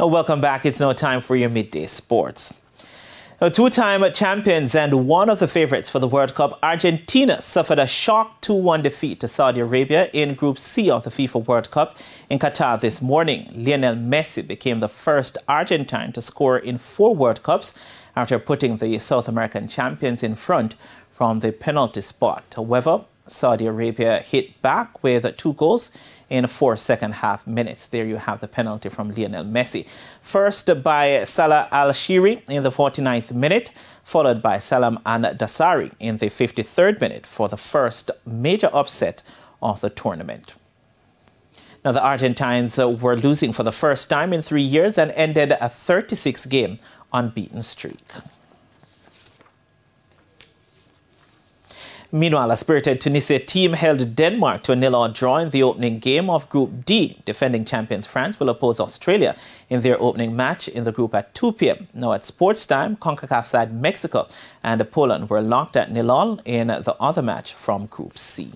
Welcome back. It's now time for your midday sports. Two-time champions and one of the favorites for the World Cup, Argentina suffered a shock 2-1 defeat to Saudi Arabia in Group C of the FIFA World Cup in Qatar this morning. Lionel Messi became the first Argentine to score in 4 World Cups after putting the South American champions in front from the penalty spot. However, Saudi Arabia hit back with 2 goals in 4 second-half minutes. There you have the penalty from Lionel Messi. First by Salah Al-Shiri in the 49th minute, followed by Salam Al-Dasari in the 53rd minute for the first major upset of the tournament. Now, the Argentines were losing for the first time in 3 years and ended a 36-game unbeaten streak. Meanwhile, a spirited Tunisia team held Denmark to a 0-0 draw in the opening game of Group D. Defending champions France will oppose Australia in their opening match in the group at 2 p.m. Now at sports time, CONCACAF side Mexico and Poland were locked at 0-0 in the other match from Group C.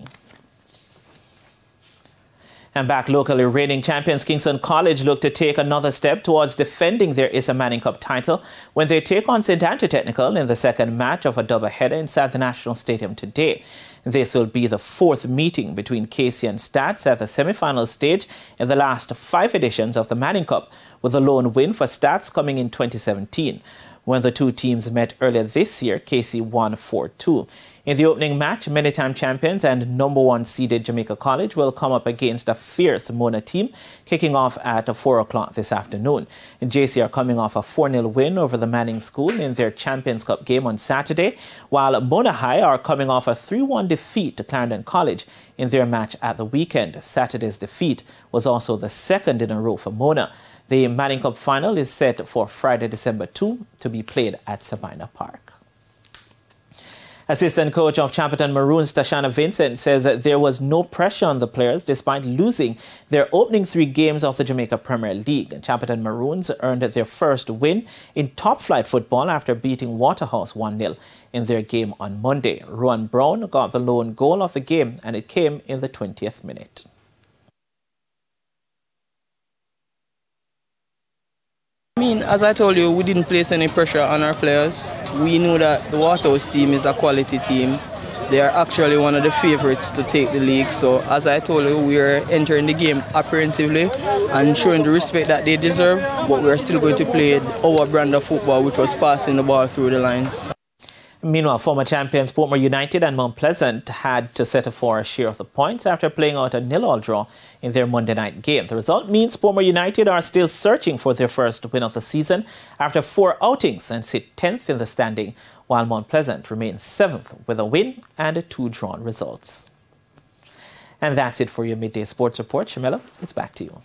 And back locally, reigning champions Kingston College look to take another step towards defending their Issa Manning Cup title when they take on St. Andrew Technical in the second match of a doubleheader inside the National Stadium today. This will be the 4th meeting between KC and Stats at the semi-final stage in the last 5 editions of the Manning Cup, with a lone win for Stats coming in 2017. When the two teams met earlier this year, KC won 4-2. In the opening match, many-time champions and #1 seeded Jamaica College will come up against a fierce Mona team, kicking off at 4 o'clock this afternoon. And JC are coming off a 4-0 win over the Manning School in their Champions Cup game on Saturday, while Mona High are coming off a 3-1 defeat to Clarendon College in their match at the weekend. Saturday's defeat was also the second in a row for Mona. The Manning Cup final is set for Friday, December 2 to be played at Sabina Park. Assistant coach of Champerton Maroons, Tashana Vincent, says that there was no pressure on the players despite losing their opening 3 games of the Jamaica Premier League. Champerton Maroons earned their first win in top-flight football after beating Waterhouse 1-0 in their game on Monday. Rowan Brown got the lone goal of the game, and it came in the 20th minute. As I told you, we didn't place any pressure on our players. We knew that the Waterhouse team is a quality team. They are actually one of the favourites to take the league. So as I told you, we are entering the game apprehensively and showing the respect that they deserve, but we are still going to play our brand of football, which was passing the ball through the lines. Meanwhile, former champions Portmore United and Mount Pleasant had to settle for a share of the points after playing out a 0-0 draw in their Monday night game. The result means Portmore United are still searching for their first win of the season after 4 outings and sit 10th in the standing, while Mount Pleasant remains 7th with a win and 2 drawn results. And that's it for your Midday Sports Report. Shamela, it's back to you.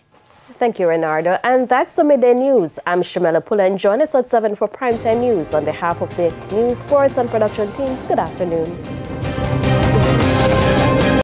Thank you, Renardo. And that's the Midday News. I'm Shamela Pullen. Join us at 7 for Primetime News. On behalf of the news, sports, and production teams, good afternoon.